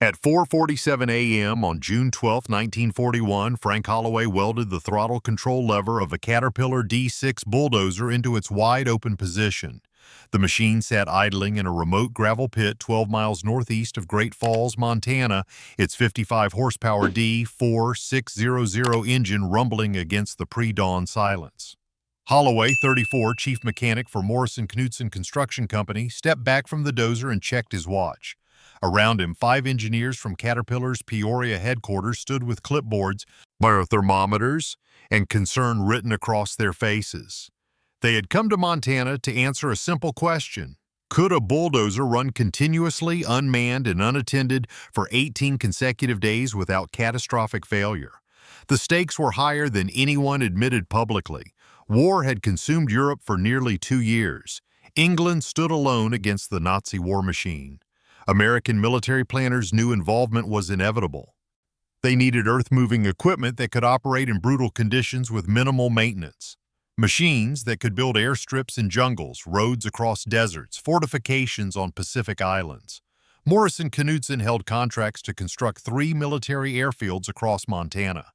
At 4:47 a.m. on June 12, 1941, Frank Holloway welded the throttle control lever of a Caterpillar D6 Bulldozer into its wide-open position. The machine sat idling in a remote gravel pit 12 miles northeast of Great Falls, Montana, its 55-horsepower D4600 engine rumbling against the pre-dawn silence. Holloway, 34, chief mechanic for Morrison Knudsen Construction Company, stepped back from the dozer and checked his watch. Around him, 5 engineers from Caterpillar's Peoria headquarters stood with clipboards, biothermometers, and concern written across their faces. They had come to Montana to answer a simple question. Could a bulldozer run continuously, unmanned and unattended for 18 consecutive days without catastrophic failure? The stakes were higher than anyone admitted publicly. War had consumed Europe for nearly 2 years. England stood alone against the Nazi war machine. American military planners knew involvement was inevitable. They needed earth-moving equipment that could operate in brutal conditions with minimal maintenance. Machines that could build airstrips in jungles, roads across deserts, fortifications on Pacific islands. Morrison Knudsen held contracts to construct 3 military airfields across Montana.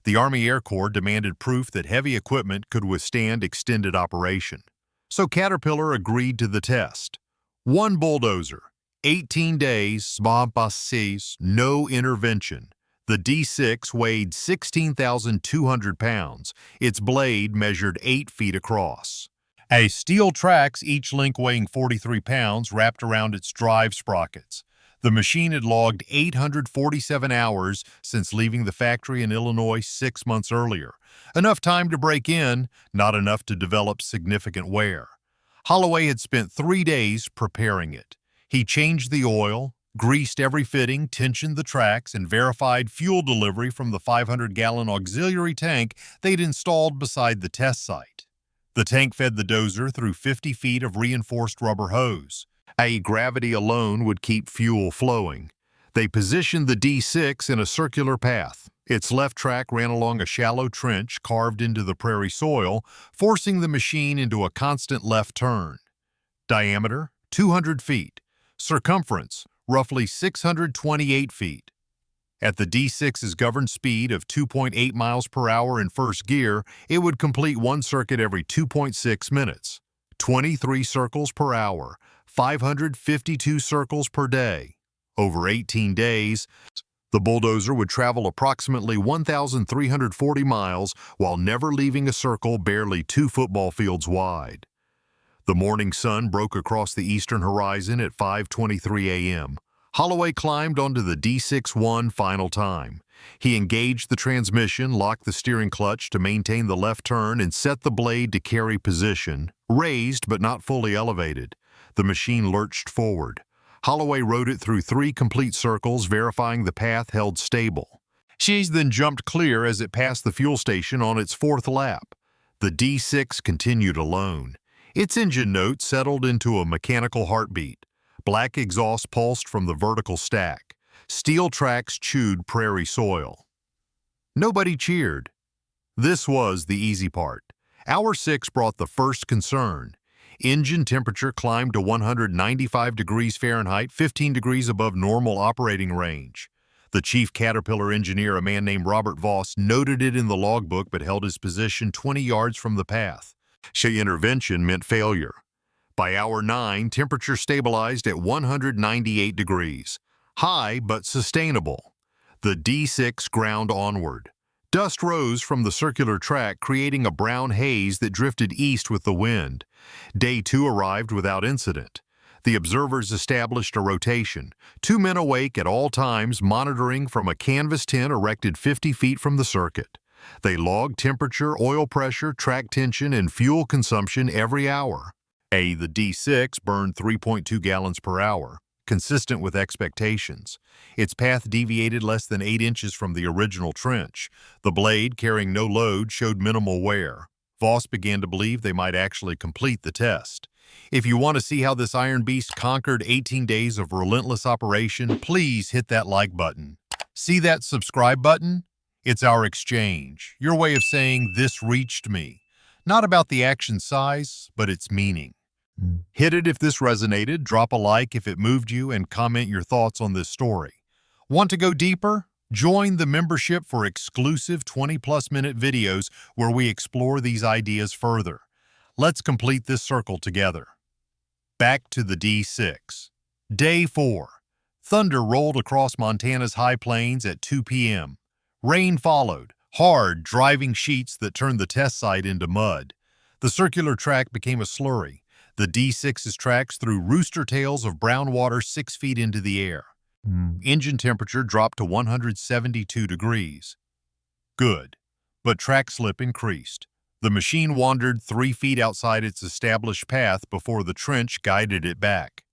The Army Air Corps demanded proof that heavy equipment could withstand extended operation. So Caterpillar agreed to the test. 1 bulldozer, 18 days, sans passes, no intervention. The D6 weighed 16,200 pounds. Its blade measured 8 feet across. Steel tracks, each link weighing 43 pounds, wrapped around its drive sprockets. The machine had logged 847 hours since leaving the factory in Illinois 6 months earlier. Enough time to break in, not enough to develop significant wear. Holloway had spent 3 days preparing it. He changed the oil, greased every fitting, tensioned the tracks, and verified fuel delivery from the 500-gallon auxiliary tank they'd installed beside the test site. The tank fed the dozer through 50 feet of reinforced rubber hose. Gravity alone would keep fuel flowing. They positioned the D6 in a circular path. Its left track ran along a shallow trench carved into the prairie soil, forcing the machine into a constant left turn. Diameter, 200 feet. Circumference, roughly 628 feet. At the D6's governed speed of 2.8 miles per hour in first gear, it would complete 1 circuit every 2.6 minutes. 23 circles per hour, 552 circles per day. Over 18 days, the bulldozer would travel approximately 1,340 miles while never leaving a circle barely 2 football fields wide. The morning sun broke across the eastern horizon at 5:23 a.m. Holloway climbed onto the D6 one final time. He engaged the transmission, locked the steering clutch to maintain the left turn, and set the blade to carry position, raised but not fully elevated. The machine lurched forward. Holloway rode it through 3 complete circles, verifying the path held stable. She then jumped clear as it passed the fuel station on its 4th lap. The D6 continued alone. Its engine note settled into a mechanical heartbeat. Black exhaust pulsed from the vertical stack. Steel tracks chewed prairie soil. Nobody cheered. This was the easy part. Hour 6 brought the first concern. Engine temperature climbed to 195 degrees Fahrenheit, 15 degrees above normal operating range. The chief Caterpillar engineer, a man named Robert Voss, noted it in the logbook but held his position 20 yards from the path. Intervention meant failure. By hour 9, temperature stabilized at 198 degrees. High but sustainable. The D6 ground onward. Dust rose from the circular track, creating a brown haze that drifted east with the wind. Day 2 arrived without incident. The observers established a rotation. 2 men awake at all times, monitoring from a canvas tent erected 50 feet from the circuit. They logged temperature, oil pressure, track tension, and fuel consumption every hour. The D6 burned 3.2 gallons per hour, consistent with expectations. Its path deviated less than 8 inches from the original trench. The blade, carrying no load, showed minimal wear. Voss began to believe they might actually complete the test. If you want to see how this iron beast conquered 18 days of relentless operation, please hit that like button. See that subscribe button? It's our exchange, your way of saying this reached me. Not about the action size, but its meaning. Hit it if this resonated, drop a like if it moved you, and comment your thoughts on this story. Want to go deeper? Join the membership for exclusive 20-plus minute videos where we explore these ideas further. Let's complete this circle together. Back to the D6. Day 4. Thunder rolled across Montana's high plains at 2 p.m. Rain followed, hard, driving sheets that turned the test site into mud. The circular track became a slurry. The D6's tracks threw rooster tails of brown water 6 feet into the air. Engine temperature dropped to 172 degrees. Good, but track slip increased. The machine wandered 3 feet outside its established path before the trench guided it back.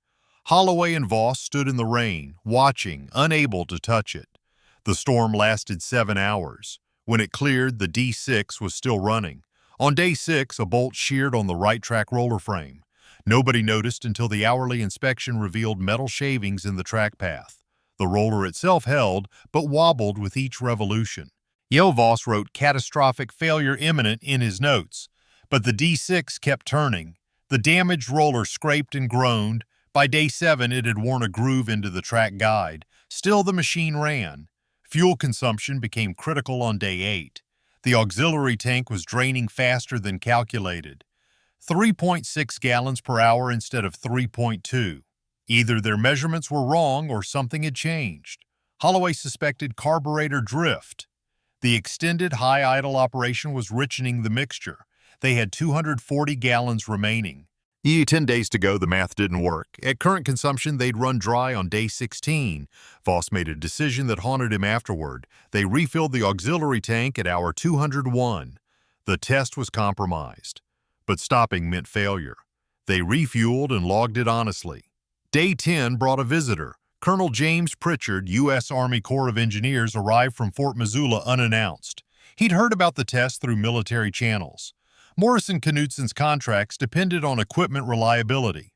Holloway and Voss stood in the rain, watching, unable to touch it. The storm lasted 7 hours. When it cleared, the D6 was still running. On day 6, a bolt sheared on the right track roller frame. Nobody noticed until the hourly inspection revealed metal shavings in the track path. The roller itself held, but wobbled with each revolution. Voss wrote catastrophic failure imminent in his notes, but the D6 kept turning. The damaged roller scraped and groaned. By day 7, it had worn a groove into the track guide. Still, the machine ran. Fuel consumption became critical on day 8. The auxiliary tank was draining faster than calculated. 3.6 gallons per hour instead of 3.2. Either their measurements were wrong or something had changed. Holloway suspected carburetor drift. The extended high idle operation was richening the mixture. They had 240 gallons remaining. 10 days to go, the math didn't work. At current consumption, they'd run dry on day 16. Voss made a decision that haunted him afterward. They refilled the auxiliary tank at hour 201. The test was compromised, but stopping meant failure. They refueled and logged it honestly. Day 10 brought a visitor. Colonel James Pritchard, U.S. Army Corps of Engineers, arrived from Fort Missoula unannounced. He'd heard about the test through military channels. Morrison Knutson's contracts depended on equipment reliability.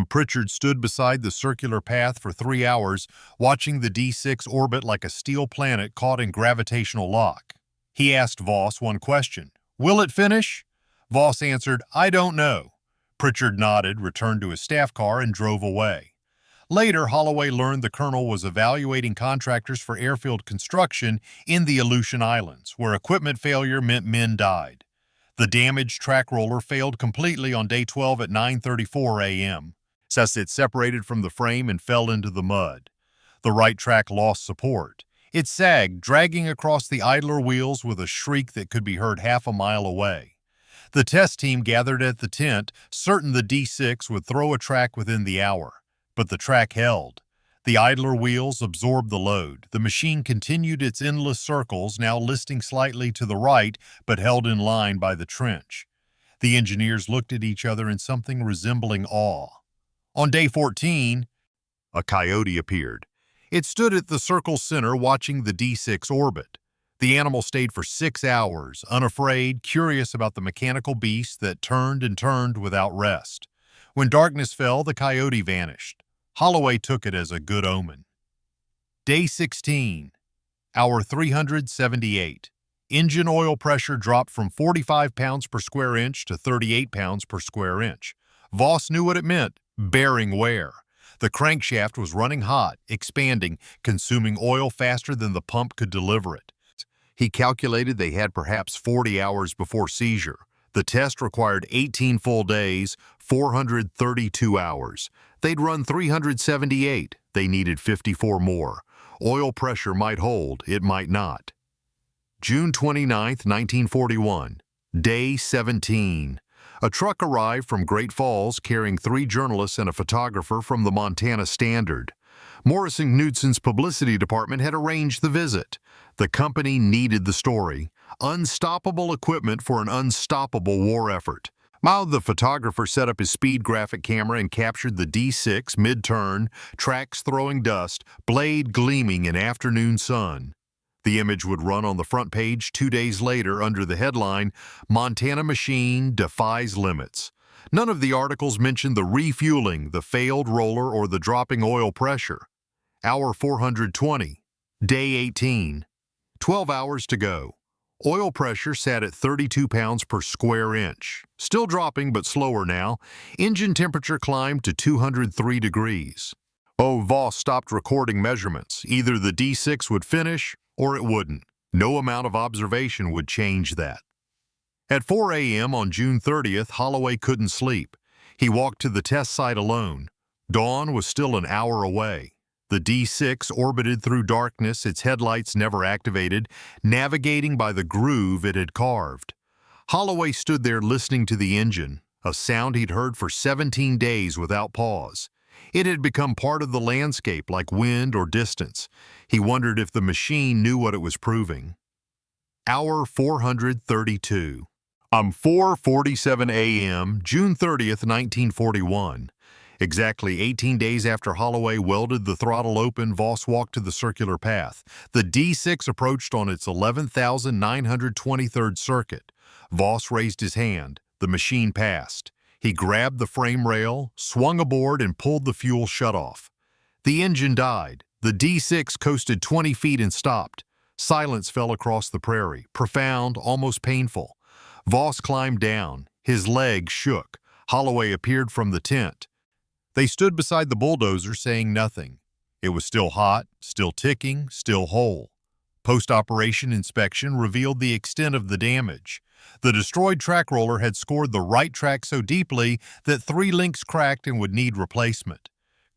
Pritchard stood beside the circular path for 3 hours, watching the D6 orbit like a steel planet caught in gravitational lock. He asked Voss one question: "Will it finish?" Voss answered, "I don't know." Pritchard nodded, returned to his staff car, and drove away. Later, Holloway learned the colonel was evaluating contractors for airfield construction in the Aleutian Islands, where equipment failure meant men died. The damaged track roller failed completely on day 12 at 9:34 a.m. It separated from the frame and fell into the mud. The right track lost support. It sagged, dragging across the idler wheels with a shriek that could be heard half a mile away. The test team gathered at the tent, certain the D6 would throw a track within the hour. But the track held. The idler wheels absorbed the load. The machine continued its endless circles, now listing slightly to the right, but held in line by the trench. The engineers looked at each other in something resembling awe. On day 14, a coyote appeared. It stood at the circle's center watching the D6 orbit. The animal stayed for 6 hours, unafraid, curious about the mechanical beast that turned and turned without rest. When darkness fell, the coyote vanished. Holloway took it as a good omen. Day 16, hour 378. Engine oil pressure dropped from 45 pounds per square inch to 38 pounds per square inch. Voss knew what it meant: bearing wear. The crankshaft was running hot, expanding, consuming oil faster than the pump could deliver it. He calculated they had perhaps 40 hours before seizure. The test required 18 full days, 432 hours. They'd run 378. They needed 54 more. Oil pressure might hold, it might not. June 29, 1941. Day 17. A truck arrived from Great Falls carrying 3 journalists and a photographer from the Montana Standard. Morrison Knutson's publicity department had arranged the visit. The company needed the story. Unstoppable equipment for an unstoppable war effort. The photographer set up his speed graphic camera and captured the D6 mid-turn, tracks throwing dust, blade gleaming in afternoon sun. The image would run on the front page 2 days later under the headline, "Montana Machine Defies Limits." None of the articles mentioned the refueling, the failed roller, or the dropping oil pressure. Hour 420. Day 18. 12 hours to go. Oil pressure sat at 32 pounds per square inch. Still dropping, but slower now. Engine temperature climbed to 203 degrees. Oh, Voss stopped recording measurements. Either the D6 would finish or it wouldn't. No amount of observation would change that. At 4 a.m. on June 30th, Holloway couldn't sleep. He walked to the test site alone. Dawn was still an hour away. The D6 orbited through darkness, its headlights never activated, navigating by the groove it had carved. Holloway stood there listening to the engine, a sound he'd heard for 17 days without pause. It had become part of the landscape like wind or distance. He wondered if the machine knew what it was proving. Hour 432. 4:47 a.m., June 30th, 1941. Exactly 18 days after Holloway welded the throttle open, Voss walked to the circular path. The D6 approached on its 11,923rd circuit. Voss raised his hand. The machine passed. He grabbed the frame rail, swung aboard, and pulled the fuel shutoff. The engine died. The D6 coasted 20 feet and stopped. Silence fell across the prairie, profound, almost painful. Voss climbed down. His legs shook. Holloway appeared from the tent. They stood beside the bulldozer, saying nothing. It was still hot, still ticking, still whole. Post-operation inspection revealed the extent of the damage. The destroyed track roller had scored the right track so deeply that 3 links cracked and would need replacement.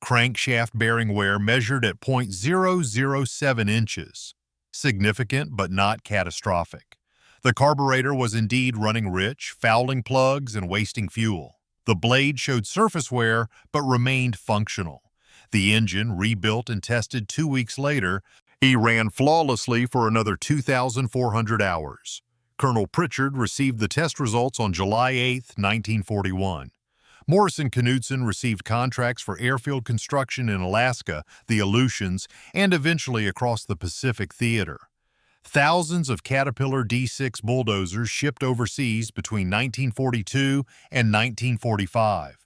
Crankshaft bearing wear measured at .007 inches. Significant, but not catastrophic. The carburetor was indeed running rich, fouling plugs and wasting fuel. The blade showed surface wear, but remained functional. The engine, rebuilt and tested 2 weeks later, ran flawlessly for another 2,400 hours. Colonel Pritchard received the test results on July 8, 1941. Morrison Knudsen received contracts for airfield construction in Alaska, the Aleutians, and eventually across the Pacific Theater. Thousands of Caterpillar D6 bulldozers shipped overseas between 1942 and 1945.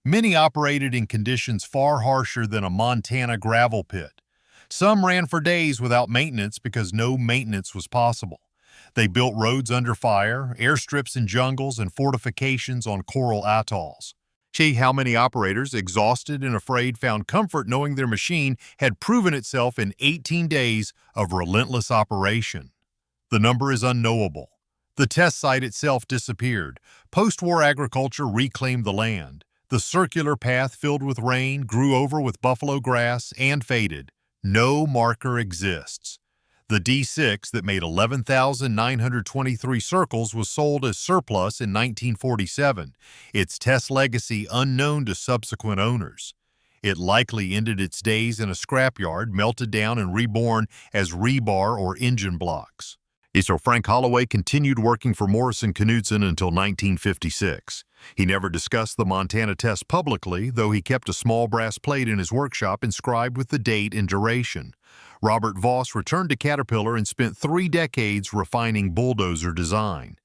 Many operated in conditions far harsher than a Montana gravel pit. Some ran for days without maintenance because no maintenance was possible. They built roads under fire, airstrips in jungles, and fortifications on coral atolls. See how many operators, exhausted and afraid, found comfort knowing their machine had proven itself in 18 days of relentless operation. The number is unknowable. The test site itself disappeared. Post-war agriculture reclaimed the land. The circular path filled with rain grew over with buffalo grass and faded. No marker exists. The D6 that made 11,923 circles was sold as surplus in 1947, its test legacy unknown to subsequent owners. It likely ended its days in a scrapyard, melted down and reborn as rebar or engine blocks. So Frank Holloway continued working for Morrison Knudsen until 1956. He never discussed the Montana test publicly, though he kept a small brass plate in his workshop inscribed with the date and duration. Robert Voss returned to Caterpillar and spent 3 decades refining bulldozer design.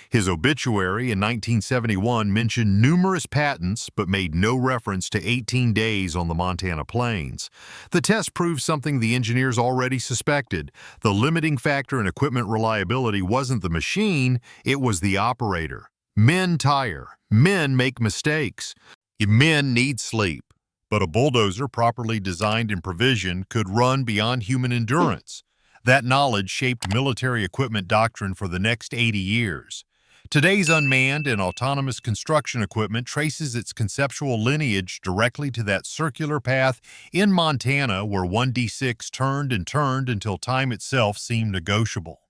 His obituary in 1971 mentioned numerous patents but made no reference to 18 days on the Montana plains. The test proved something the engineers already suspected. The limiting factor in equipment reliability wasn't the machine, it was the operator. Men tire. Men make mistakes. Men need sleep. But a bulldozer properly designed and provisioned could run beyond human endurance. That knowledge shaped military equipment doctrine for the next 80 years. Today's unmanned and autonomous construction equipment traces its conceptual lineage directly to that circular path in Montana where 1D6 turned and turned until time itself seemed negotiable.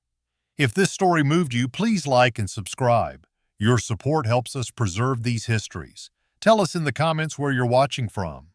If this story moved you, please like and subscribe. Your support helps us preserve these histories. Tell us in the comments where you're watching from.